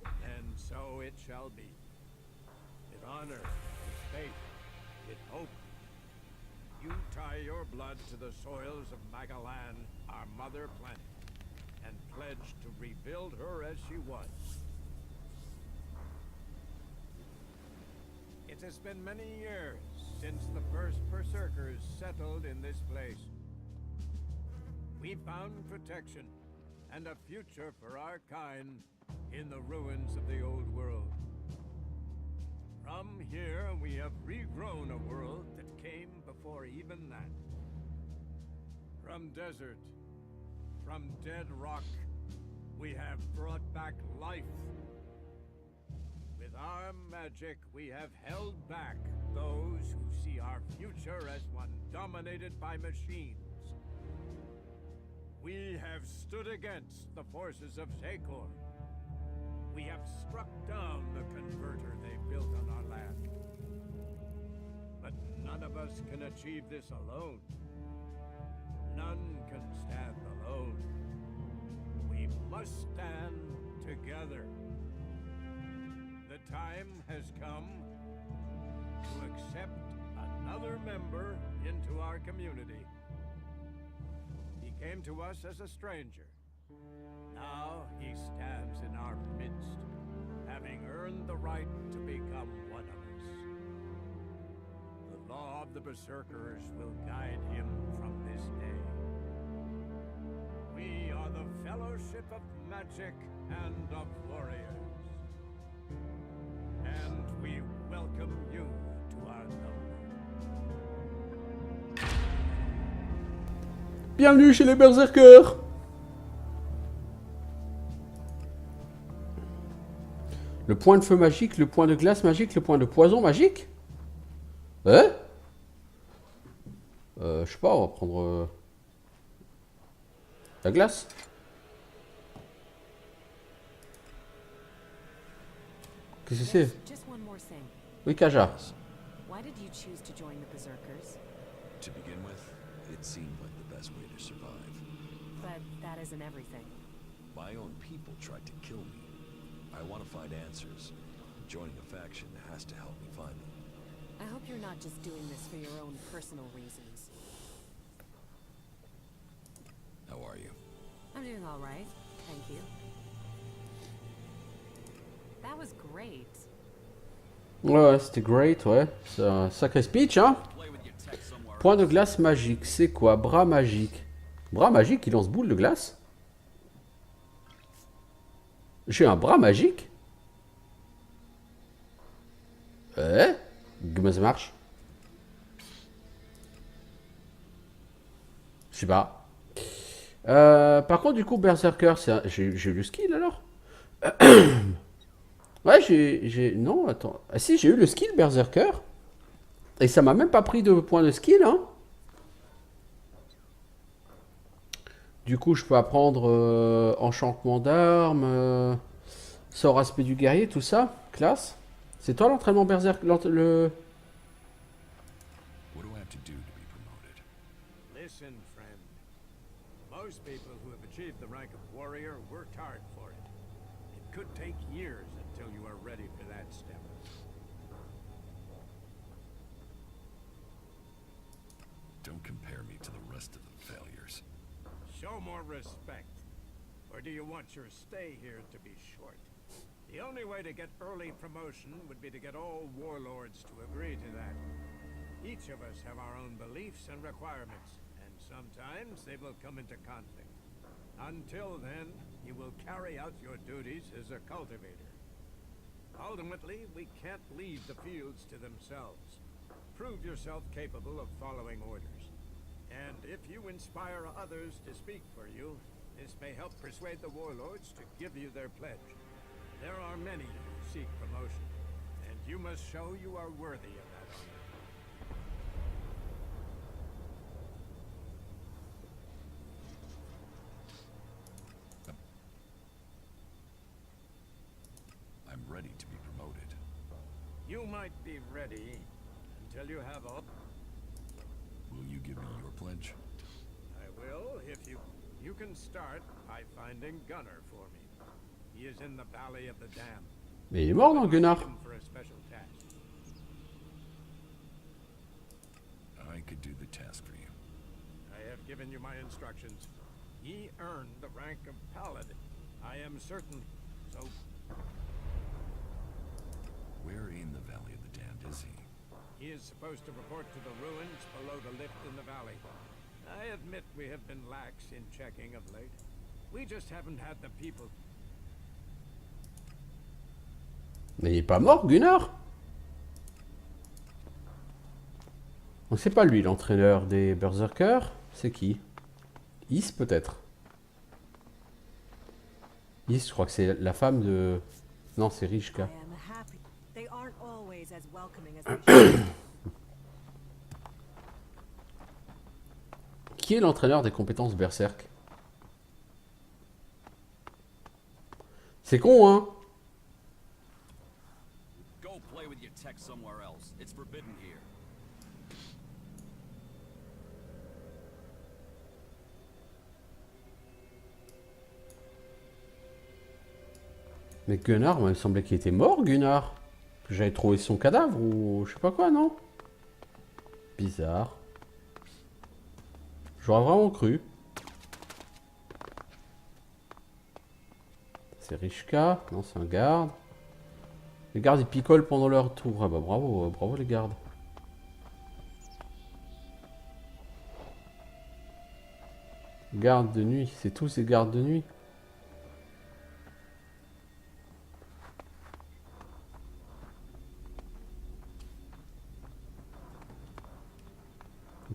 S7: And so it shall be. With honor, with faith, with hope, you tie your blood to the soils of Magalan, our mother planet, and pledge to rebuild her as she was. It has been many years since the first Berserkers settled in this place. We found protection and a future for our kind in the ruins of the old world. From here, we have regrown a world that came before even that. From desert, from dead rock, we have brought back life. With our magic, we have held back those who see our future as one dominated by machines. We have stood against the forces of Zekor. We have struck down the converter they built on our land. But none of us can achieve this alone. None can stand alone. We must stand together. The time has come to accept another member into our community. He came to us as a stranger. Now he stands in our midst, having earned the right to become one of us. The law of the Berserkers will guide him from this day. We are the Fellowship of Magic and of Warriors. And we welcome you to our number.
S1: Bienvenue chez les Berserkers! Le point de feu magique, le point de glace magique, le point de poison magique? Hein? Je sais pas, on va prendre... La glace? Qu'est-ce que c'est?
S5: Just one more thing.
S1: Oui, Kaja.
S5: Why did you choose to join the Berserkers?
S3: To begin with, it seemed like the best way to survive.
S5: But that isn't everything.
S3: My own people tried to kill me. I want to find answers. Joining a faction has to help me find them.
S5: I hope you're not just doing this for your own personal reasons.
S3: How are you?
S5: I'm doing all right, thank you. That was great.
S1: Ouais, c'était great, ouais. C'est un sacré speech, hein. Point de glace magique, c'est quoi? Bras magique. Bras magique, il lance boule de glace? J'ai un bras magique? Comment ça marche? Je sais pas. Par contre, du coup, Berserker, j'ai eu le skill alors? Ouais, non, attends. Ah si, j'ai eu le skill Berserker. Et ça m'a même pas pris de points de skill, hein. Du coup, je peux apprendre enchantement d'armes, sort aspect du guerrier, tout ça. Classe. C'est toi l'entraînement Berserker, le...
S3: What do I have to do to be promoted?
S7: Listen, friend. Most people who have achieved the rank of warrior worked hard for it. It could take years until you are ready for that step.
S3: Don't compare me to the rest of the failures.
S7: Show more respect. Or do you want your stay here to be short? The only way to get early promotion would be to get all warlords to agree to that. Each of us have our own beliefs and requirements, and sometimes they will come into conflict. Until then, you will carry out your duties as a cultivator. Ultimately, we can't leave the fields to themselves. Prove yourself capable of following orders. And if you inspire others to speak for you, this may help persuade the warlords to give you their pledge. There are many who seek promotion, and you must show you are worthy of that honor.
S3: I'm ready to be promoted.
S7: You might be ready until you have all.
S3: Will you give me your pledge?
S7: I will if you... You can start by finding Gunnar for me. He is in the Valley of the Dam.
S1: Mais il est mort, non, Gunnar?
S7: Him for a special task.
S3: I could do the task for you.
S7: I have given you my instructions. Ye earned the rank of Paladin. I am certain. So,
S3: Where in the Valley of the Damned is he?
S7: he is supposed to report to the ruins below the lift in the valley. I admit we have been lax in checking of late. We just haven't had the people.
S1: Mais il est pas mort, Gunnar? Donc c'est pas lui l'entraîneur des Berserkers. C'est qui? Is peut-être. Is, je crois que c'est la femme de... Non, c'est Rishka.
S5: I am happy. They aren't always as welcoming as they should.
S1: Qui est l'entraîneur des compétences Berserk? C'est con, hein?
S6: Go play with your tech somewhere else. It's forbidden here.
S1: Mais Gunnar, moi, il me semblait qu'il était mort, Gunnar. Que j'avais trouvé son cadavre ou je sais pas quoi, non? Bizarre. J'aurais vraiment cru. C'est Rishka. Non, c'est un garde. Les gardes, ils picolent pendant leur tour. Ah bah bravo, bravo les gardes. Garde de nuit. C'est tous ces gardes de nuit.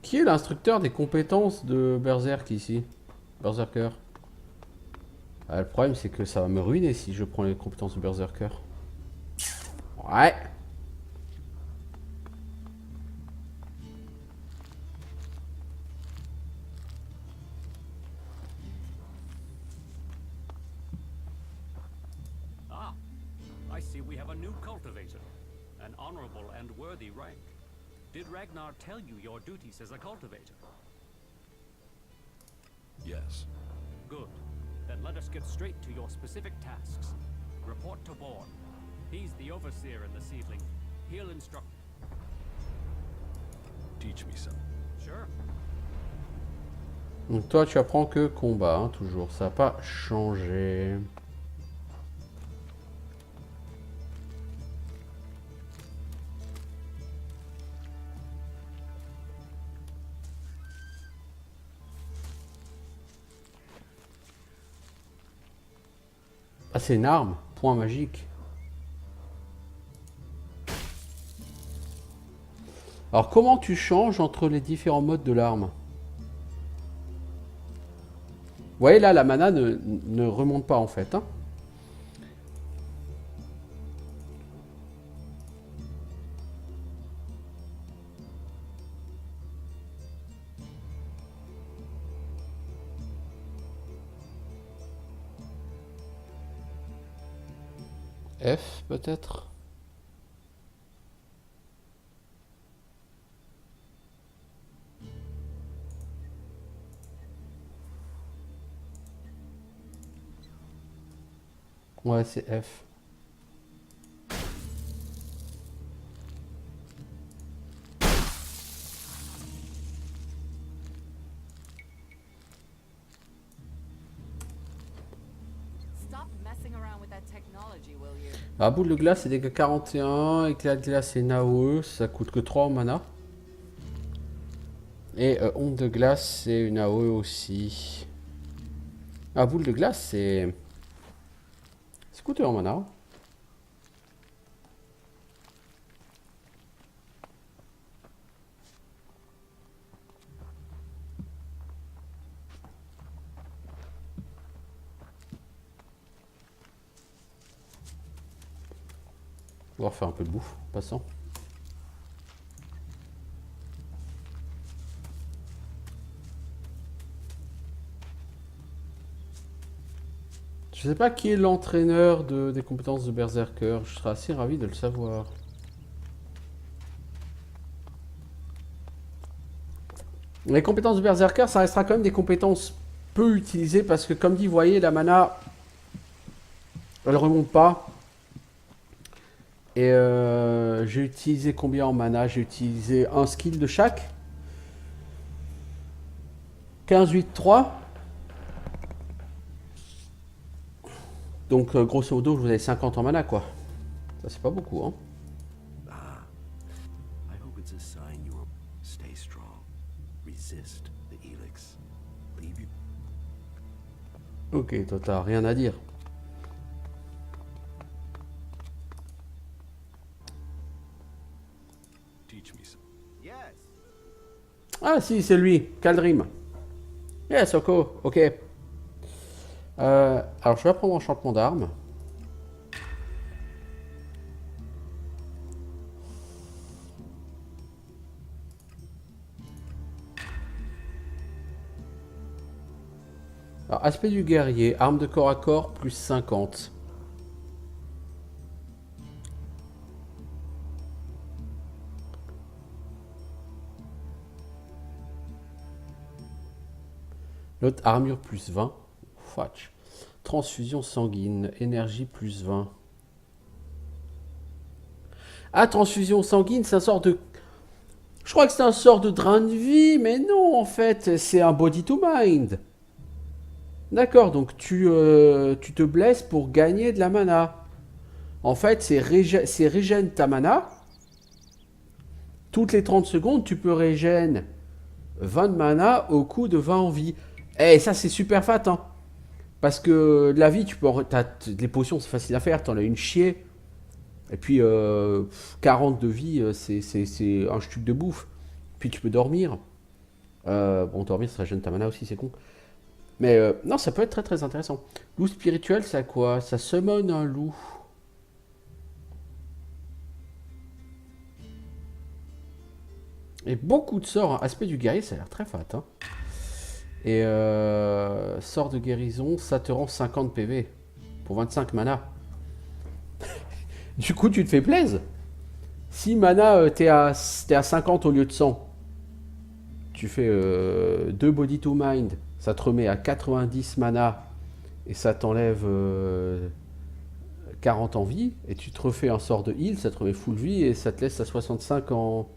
S1: Qui est l'instructeur des compétences de Berserk ici? Berserker. Ah, le problème c'est que ça va me ruiner si je prends les compétences de Berserker. Ouais.
S2: I see we have a new cultivator. An honorable and worthy rank. Did Ragnar tell you your duties as a cultivator?
S3: Yes.
S2: Good. Then let us get straight to your specific tasks. Report to Born. He's the overseer in the seedling. He'll instruct...
S3: Teach me some.
S2: Sure.
S1: Donc toi, tu apprends que combat, hein, toujours. Ça n'a pas changé. Ah, c'est une arme. Point magique. Alors, comment tu changes entre les différents modes de l'arme? Vous voyez là, la mana ne remonte pas en fait. Hein. F peut-être. Ouais, c'est F.
S5: Stop messing around with that technology, will you?
S1: Ah, boule de glace, c'est dégâts 41. Éclat de glace, c'est Naoe. Ça coûte que 3 en mana. Et onde de glace, c'est une AOE aussi. Ah, boule de glace, c'est coûteux en mana. On va refaire un peu de bouffe, en passant. Je sais pas qui est l'entraîneur des compétences de Berserker. Je serais assez ravi de le savoir. Les compétences de Berserker, ça restera quand même des compétences peu utilisées parce que, comme dit, vous voyez, la mana, elle remonte pas. Et j'ai utilisé combien en mana? J'ai utilisé un skill de chaque. 15, 8, 3. Donc, grosso modo, vous avez 50 en mana, quoi. Ça, c'est pas beaucoup, hein.
S3: I hope it's a sign you will stay strong. Resist the Helix. Leave you.
S1: Ok, toi, t'as rien à dire.
S3: Teach me some.
S7: Yes.
S1: Ah, si, c'est lui, Kaldrim. Yes, Oko, ok. Alors, je vais prendre enchantement d'armes. Alors, aspect du guerrier, arme de corps à corps, plus 50. L'autre, armure plus 20. Fouach. Transfusion sanguine, énergie plus 20. Ah, transfusion sanguine, c'est un sort de... Je crois que c'est un sort de drain de vie, mais non, en fait, c'est un body to mind. D'accord, donc tu te blesses pour gagner de la mana. En fait, c'est régène ta mana. Toutes les 30 secondes, tu peux régène 20 de mana au coup de 20 en vie. Et ça, c'est super fat, hein. Parce que la vie, tu peux les potions, c'est facile à faire. T'en as une chier. Et puis, 40 de vie, c'est un stuc de bouffe. Puis tu peux dormir. Bon, dormir, ça régène ta mana aussi, c'est con. Mais non, ça peut être très très intéressant. Loup spirituel, c'est à quoi? Ça summon un loup. Et beaucoup de sorts. Hein. Aspect du guerrier, ça a l'air très fat. Hein. Et sort de guérison, ça te rend 50 PV. Pour 25 mana. Du coup, tu te fais plaisir. Si mana, t'es à 50 au lieu de 100, tu fais 2 body to mind, ça te remet à 90 mana et ça t'enlève 40 en vie. Et tu te refais un sort de heal, ça te remet full vie et ça te laisse à 65 en...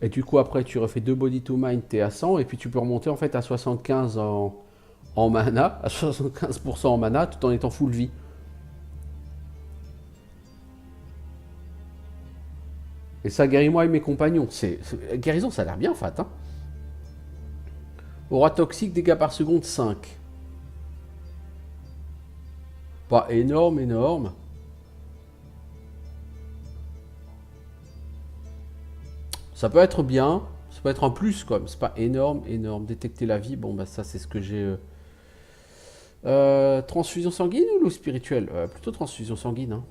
S1: Et du coup, après, tu refais 2 body to mind, t'es à 100 et puis tu peux remonter en fait à 75 en mana, à 75% en mana tout en étant full vie. Et ça guérit moi et mes compagnons. Guérison, ça a l'air bien fat. Hein. Aura toxique, dégâts par seconde 5. Pas énorme, énorme. Ça peut être bien. Ça peut être un plus, quoi. C'est pas énorme, énorme. Détecter la vie, bon, bah ça, c'est ce que j'ai... transfusion sanguine ou loup spirituel? Plutôt transfusion sanguine, hein.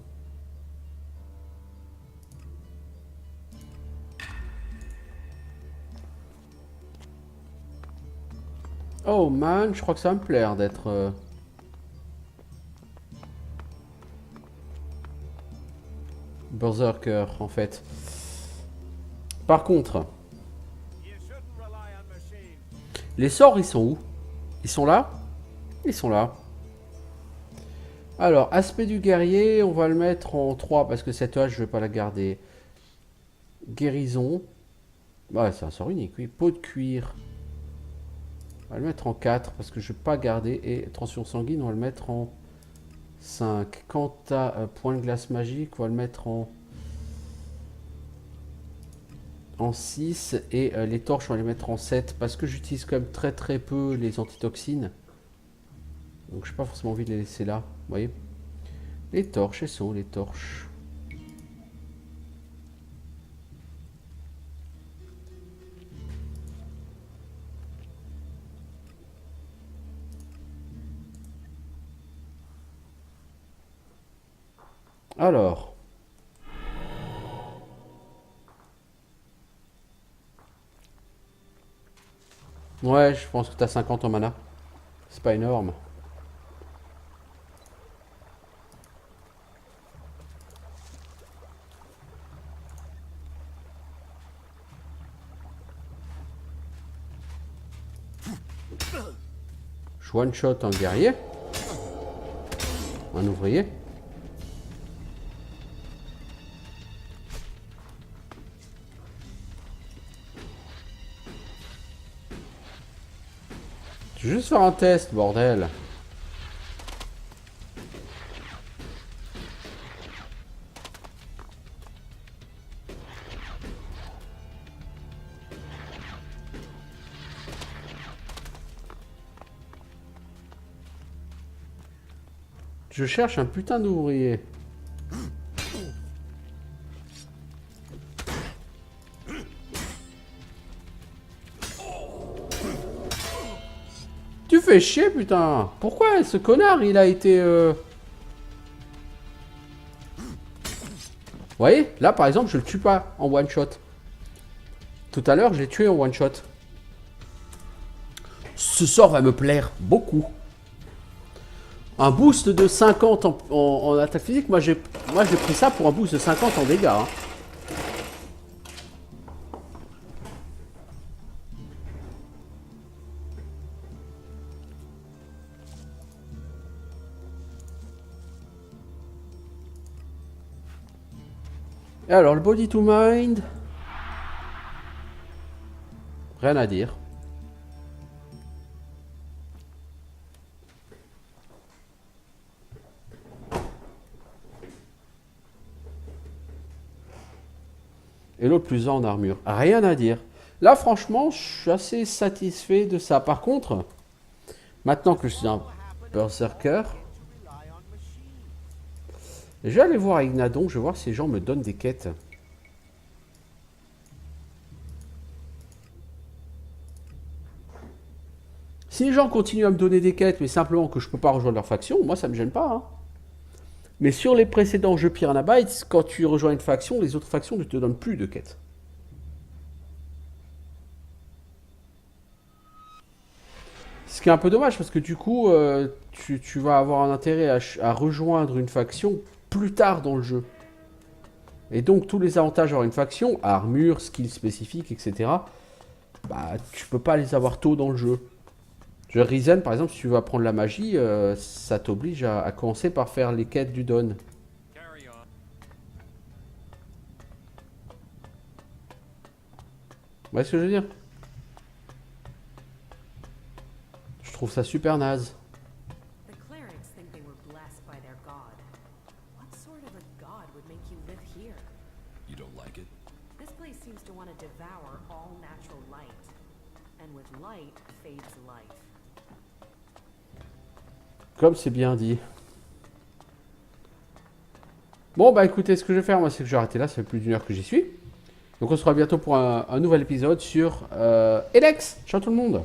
S1: Oh man, je crois que ça va me plaire d'être... Berserker, en fait. Par contre, les sorts, ils sont où? Ils sont là? Ils sont là. Alors, aspect du guerrier, on va le mettre en 3 parce que cette hache, je vais pas la garder. Guérison. Ouais, c'est un sort unique, oui. Peau de cuir. On va le mettre en 4 parce que je ne vais pas garder. Et transfusion sanguine, on va le mettre en 5. Quant à point de glace magique, on va le mettre en 6. Et les torches, on va les mettre en 7 parce que j'utilise quand même très peu les antitoxines. Donc, je n'ai pas forcément envie de les laisser là. Vous voyez? Les torches, elles sont où les torches? Alors. Ouais, je pense que tu as 50 en mana. C'est pas énorme. Je one shot un guerrier. Un ouvrier. Je vais juste faire un test, bordel. Je cherche un putain d'ouvrier. Tu fais chier, putain. Pourquoi ce connard, il a été... Vous voyez, là, par exemple, je le tue pas en one shot. Tout à l'heure, je l'ai tué en one shot. Ce sort va me plaire beaucoup. Un boost de 50 en attaque physique, moi j'ai pris ça pour un boost de 50 en dégâts. Hein. Et alors, le body to mind. Rien à dire. Et l'autre plus 1 en armure. Rien à dire. Là, franchement, je suis assez satisfait de ça. Par contre, maintenant que je suis un berserker, je vais aller voir avec Nadon. Je vais voir si les gens me donnent des quêtes. Si les gens continuent à me donner des quêtes, mais simplement que je ne peux pas rejoindre leur faction, moi, ça ne me gêne pas. Hein. Mais sur les précédents jeux Piranha Bytes, quand tu rejoins une faction, les autres factions ne te donnent plus de quêtes. Ce qui est un peu dommage parce que du coup, tu vas avoir un intérêt à rejoindre une faction plus tard dans le jeu. Et donc tous les avantages d'avoir une faction, armure, skills spécifiques, etc. Bah tu peux pas les avoir tôt dans le jeu. Risen par exemple, si tu veux apprendre la magie, ça t'oblige à commencer par faire les quêtes du Dawn.
S7: Carry on.
S1: Vous voyez ce que je veux dire? Je trouve ça super naze.
S5: The clerics think they were blessed by their god. What sort of a god would make you live here?
S3: You don't like it?
S5: This place seems to want to devour all natural light. And with light fades life.
S1: Comme c'est bien dit. Bon bah écoutez, ce que je vais faire moi c'est que je vais arrêter là, ça fait plus d'une heure que j'y suis. Donc on se revoit bientôt pour un nouvel épisode sur Elex. Ciao tout le monde.